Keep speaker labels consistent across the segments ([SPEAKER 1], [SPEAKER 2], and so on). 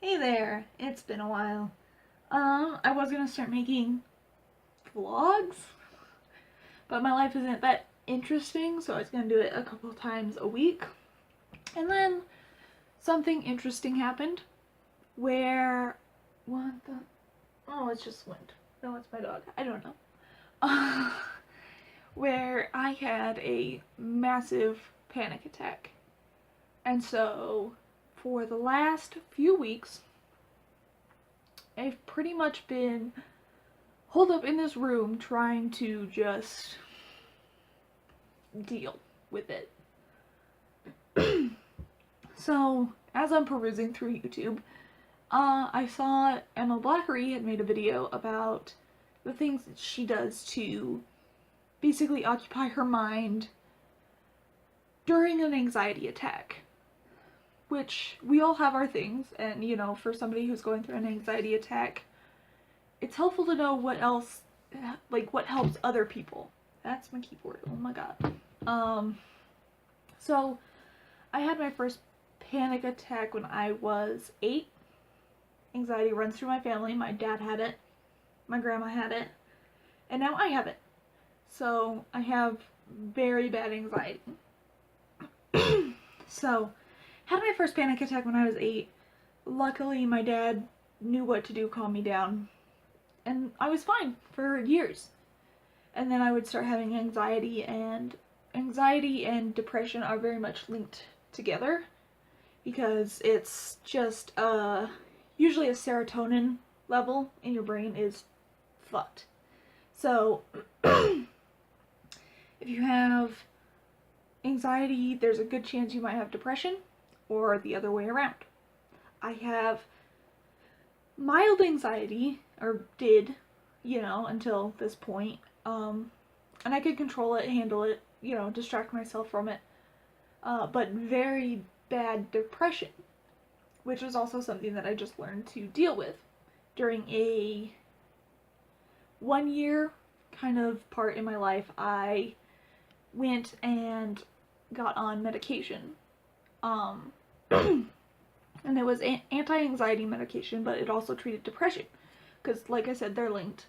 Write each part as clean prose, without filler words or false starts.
[SPEAKER 1] Hey there, it's been a while. I was gonna start making vlogs, but my life isn't that interesting, so I was gonna do it a couple times a week. And then something interesting happened where, what the, oh, it just went. No, it's my dog. I don't know. Where I had a massive panic attack. And so, for the last few weeks, I've pretty much been holed up in this room trying to just deal with it. So, as I'm perusing through YouTube, I saw Emma Blackery had made a video about the things that she does to basically occupy her mind during an anxiety attack. Which, we all have our things, and for somebody who's going through an anxiety attack, it's helpful to know what else, like what helps other people. That's my keyboard, oh my god. So I had my first panic attack when I was 8. Anxiety runs through my family. My dad had it, my grandma had it, and now I have it. So I have very bad anxiety. So, had my first panic attack when I was 8. Luckily, my dad knew what to do, calm me down, and I was fine for years. And then I would start having anxiety and depression are very much linked together because it's just usually a serotonin level in your brain is fucked. So if you have anxiety, there's a good chance you might have depression or the other way around. I have mild anxiety, or did, until this point. And I could control it, handle it, distract myself from it. But very bad depression, which was also something that I just learned to deal with during a 1 year kind of part in my life. I went and got on medication. And it was anti-anxiety medication, but it also treated depression because, like I said, they're linked.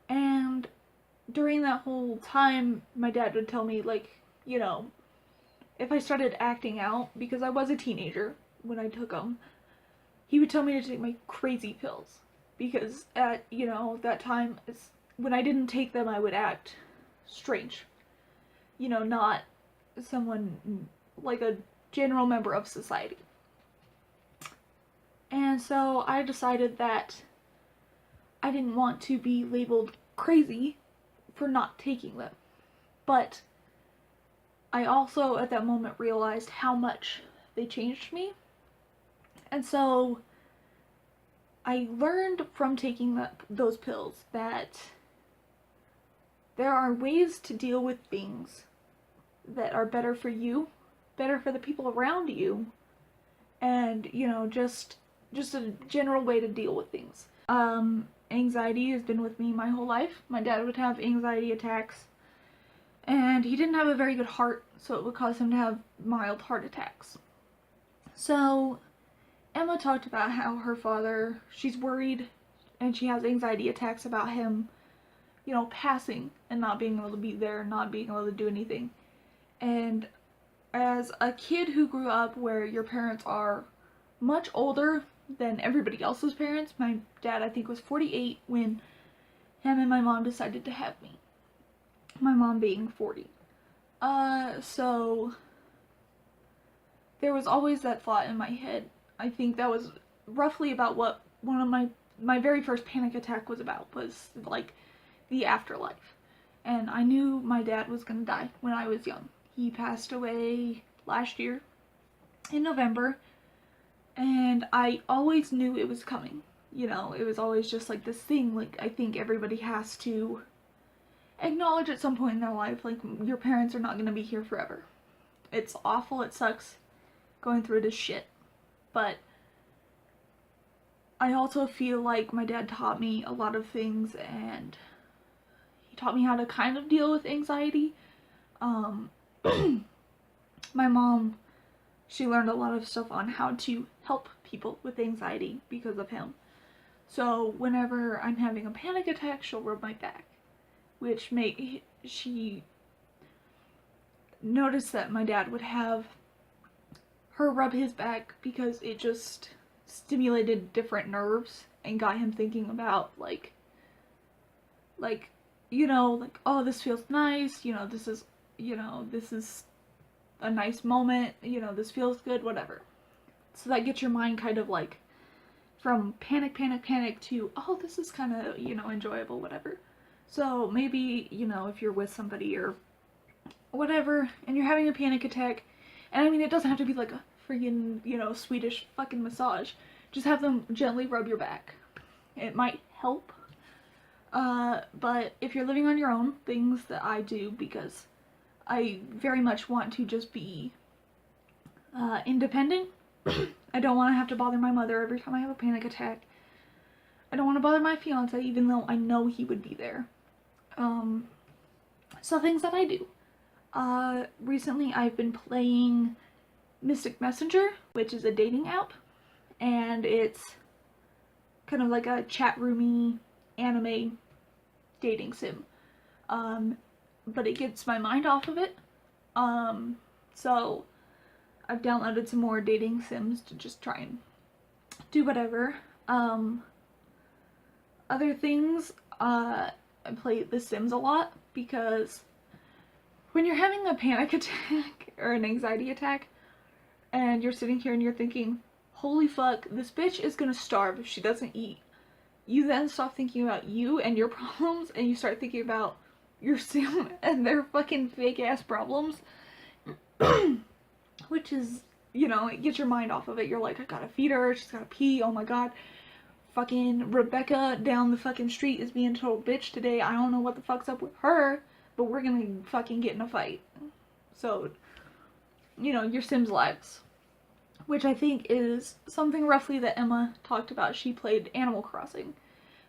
[SPEAKER 1] And during that whole time, my dad would tell me, like, if I started acting out, because I was a teenager when I took them, he would tell me to take my crazy pills. Because at, that time, when I didn't take them, I would act strange. Not someone like a general member of society. And so I decided that I didn't want to be labeled crazy for not taking them. But I also at that moment realized how much they changed me. And so I learned from taking those pills that there are ways to deal with things that are better for you, better for the people around you, and just a general way to deal with things. Anxiety has been with me my whole life. My dad would have anxiety attacks, and he didn't have a very good heart, so it would cause him to have mild heart attacks. So Emma talked about how her father, she's worried and she has anxiety attacks about him, passing and not being able to be there, not being able to do anything. And as a kid who grew up where your parents are much older than everybody else's parents, my dad I think was 48 when him and my mom decided to have me. My mom being 40. So there was always that thought in my head. I think that was roughly about what one of my very first panic attack was about, was like the afterlife. And I knew my dad was gonna die when I was young. He passed away last year in November, and I always knew it was coming. It was always just like this thing, like I think everybody has to acknowledge at some point in their life, like your parents are not gonna be here forever. It's awful, it sucks going through this shit, but I also feel like my dad taught me a lot of things, and he taught me how to kind of deal with anxiety. My mom, she learned a lot of stuff on how to help people with anxiety because of him. So whenever I'm having a panic attack, she'll rub my back, which she noticed that my dad would have her rub his back because it just stimulated different nerves and got him thinking about like oh, this feels nice, this is a nice moment, this feels good, whatever. So that gets your mind kind of like from panic to, oh, this is kind of, enjoyable, whatever. So maybe, if you're with somebody or whatever and you're having a panic attack, and I mean, it doesn't have to be like a friggin', Swedish fucking massage. Just have them gently rub your back. It might help. But if you're living on your own, things that I do, because I very much want to just be independent. I don't want to have to bother my mother every time I have a panic attack. I don't want to bother my fiance, even though I know he would be there. So things that I do. Recently I've been playing Mystic Messenger, which is a dating app, and it's kind of like a chat roomy anime dating sim. But it gets my mind off of it. So I've downloaded some more dating sims to just try and do whatever. Other things, I play The Sims a lot because when you're having a panic attack or an anxiety attack and you're sitting here and you're thinking, holy fuck, this bitch is gonna starve if she doesn't eat. You then stop thinking about you and your problems and you start thinking about your sim and their fucking fake ass problems. Which is, it gets your mind off of it. You're like, I gotta feed her, she's gotta pee, oh my god. Fucking Rebecca down the fucking street is being a total bitch today. I don't know what the fuck's up with her, but we're gonna fucking get in a fight. So, your Sims lives. Which I think is something roughly that Emma talked about. She played Animal Crossing,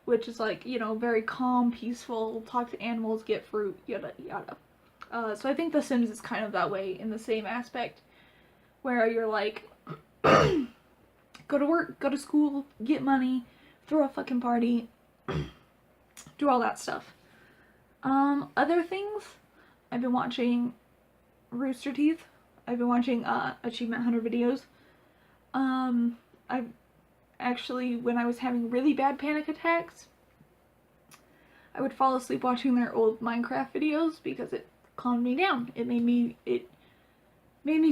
[SPEAKER 1] which is like, very calm, peaceful, talk to animals, get fruit, yada yada. So I think The Sims is kind of that way in the same aspect, where you're like, go to work, go to school, get money, throw a fucking party, do all that stuff. Other things, I've been watching Rooster Teeth. I've been watching Achievement Hunter videos. I've actually, when I was having really bad panic attacks, I would fall asleep watching their old Minecraft videos because it calmed me down. It made me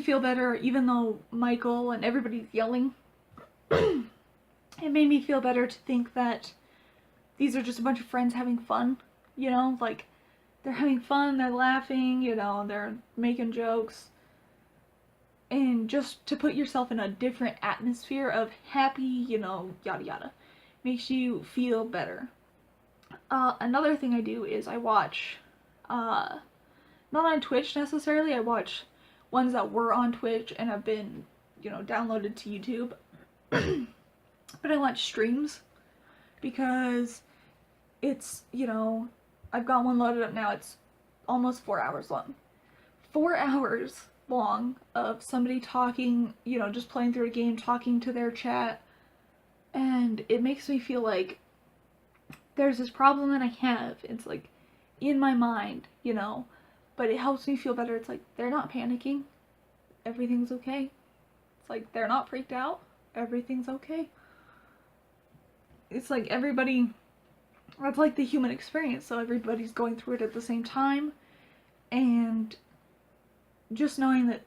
[SPEAKER 1] feel better, even though Michael and everybody's yelling. It made me feel better to think that these are just a bunch of friends having fun, like, they're having fun, they're laughing, they're making jokes. And just to put yourself in a different atmosphere of happy, yada yada, makes you feel better. Another thing I do is I watch, not on Twitch necessarily, I watch ones that were on Twitch and have been, downloaded to YouTube. But I watch streams because it's, I've got one loaded up now, it's almost 4 hours long. 4 hours long of somebody talking, just playing through a game, talking to their chat, and it makes me feel like there's this problem that I have, it's like in my mind, but it helps me feel better. It's like they're not panicking, everything's okay. It's like they're not freaked out, everything's okay. It's like that's like the human experience, so everybody's going through it at the same time, and just knowing that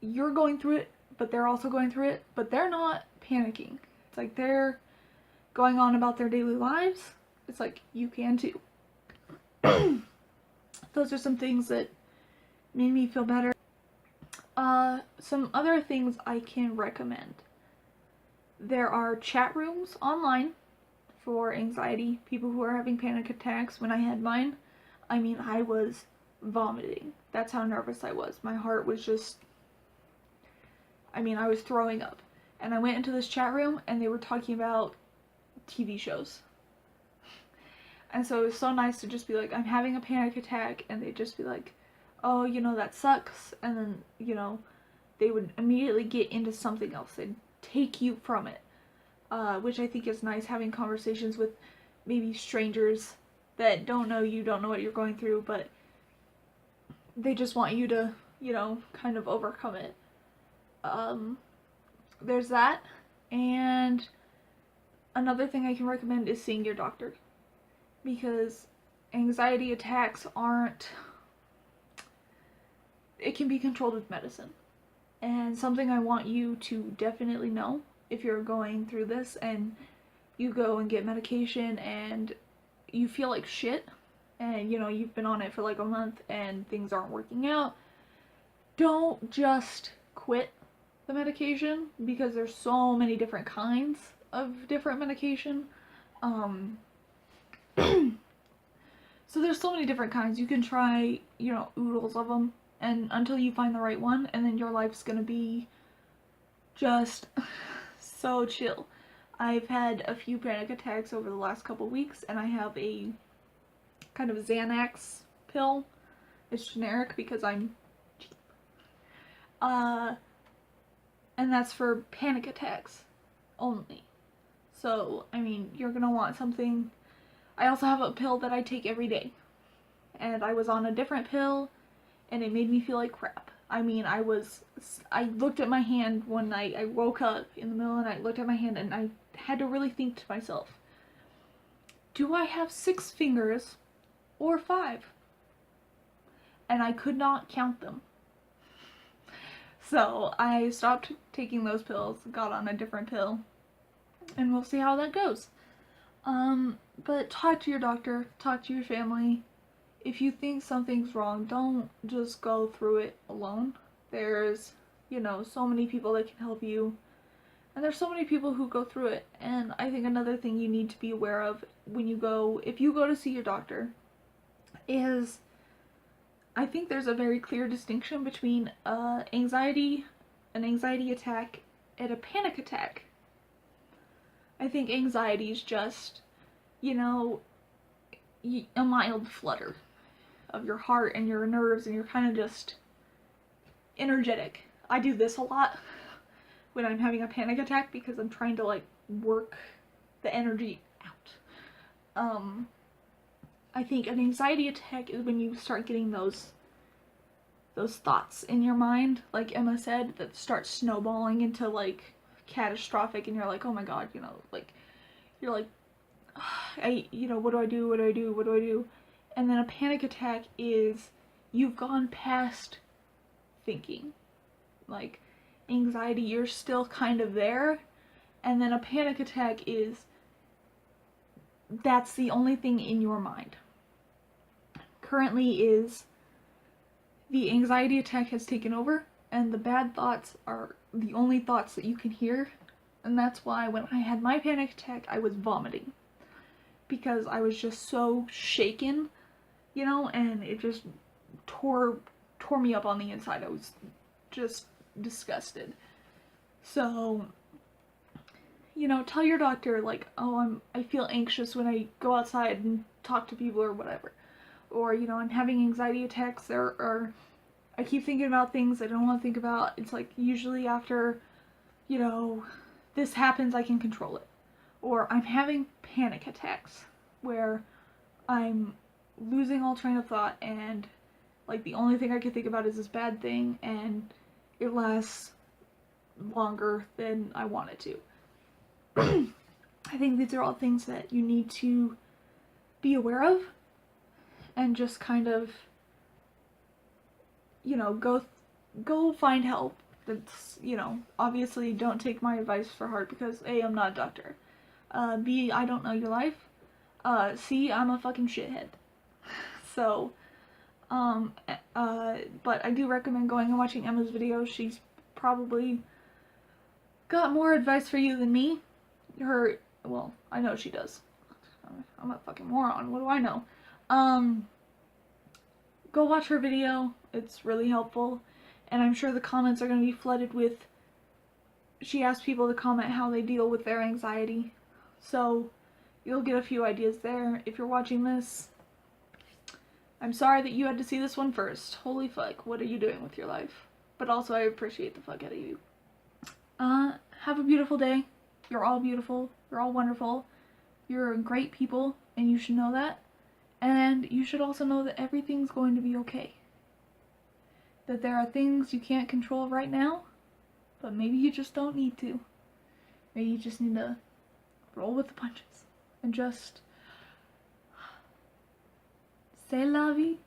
[SPEAKER 1] you're going through it, but they're also going through it, but they're not panicking. It's like they're going on about their daily lives. It's like you can too. Those are some things that made me feel better. Some other things I can recommend. There are chat rooms online for anxiety, people who are having panic attacks. When I had mine, I was vomiting. That's how nervous I was. My heart was just, I was throwing up. And I went into this chat room and they were talking about TV shows. And so it was so nice to just be like, I'm having a panic attack, and they'd just be like, oh, that sucks. And then, they would immediately get into something else. They'd take you from it. which I think is nice, having conversations with maybe strangers that don't know you, don't know what you're going through, but they just want you to, you know, kind of overcome it. There's that. And another thing I can recommend is seeing your doctor, because anxiety attacks aren't, it can be controlled with medicine. And something I want you to definitely know, if you're going through this and you go and get medication and you feel like shit, and you know, you've been on it for like a month and things aren't working out, don't just quit the medication, because there's so many different kinds of different medication. So there's so many different kinds. You can try, you know, oodles of them, and until you find the right one, and then your life's gonna be just so chill. I've had a few panic attacks over the last couple weeks, and I have a kind of Xanax pill. It's generic because I'm cheap. And that's for panic attacks only. So, I mean, you're gonna want something. I also have a pill that I take every day. And I was on a different pill, and it made me feel like crap. I mean, I looked at my hand one night, I woke up in the middle of the night, looked at my hand, and I had to really think to myself, do I have 6 fingers or 5? And I could not count them. So I stopped taking those pills, got on a different pill, and we'll see how that goes. But talk to your doctor, talk to your family. If you think something's wrong, don't just go through it alone. There's, you know, so many people that can help you, and there's so many people who go through it. And I think another thing you need to be aware of when you go, if you go to see your doctor, is I think there's a very clear distinction between an anxiety attack, and a panic attack. I think anxiety is just, you know, a mild flutter of your heart and your nerves, and you're kind of just energetic. I do this a lot when I'm having a panic attack because I'm trying to like work the energy out. I think an anxiety attack is when you start getting those thoughts in your mind, like Emma said, that start snowballing into like catastrophic, and you're like, oh my god, you know, like you're like, what do I do? What do I do? What do I do? And then a panic attack is you've gone past thinking. Like anxiety, you're still kind of there, and then a panic attack is that's the only thing in your mind. Currently is the anxiety attack has taken over, and the bad thoughts are the only thoughts that you can hear. And that's why when I had my panic attack, I was vomiting, because I was just so shaken, you know, and it just tore me up on the inside. I was just disgusted. So, you know, tell your doctor, like, oh, I feel anxious when I go outside and talk to people or whatever. Or, you know, I'm having anxiety attacks, or I keep thinking about things I don't want to think about. It's like usually after, you know, this happens, I can control it. Or I'm having panic attacks where I'm losing all train of thought, and like the only thing I can think about is this bad thing, and it lasts longer than I want it to. I think these are all things that you need to be aware of, and just kind of, you know, go find help. That's, you know, obviously don't take my advice for heart, because A, I'm not a doctor. B, I don't know your life. C, I'm a fucking shithead. So, but I do recommend going and watching Emma's videos. She's probably got more advice for you than me. Well, I know she does. I'm a fucking moron. What do I know? Go watch her video. It's really helpful. And I'm sure the comments are going to be flooded with, she asked people to comment how they deal with their anxiety. So you'll get a few ideas there. If you're watching this, I'm sorry that you had to see this one first. Holy fuck, what are you doing with your life? But also, I appreciate the fuck out of you. Have a beautiful day. You're all beautiful. You're all wonderful. You're great people, and you should know that. And you should also know that everything's going to be okay. That there are things you can't control right now, but maybe you just don't need to. Maybe you just need to roll with the punches and just say la vie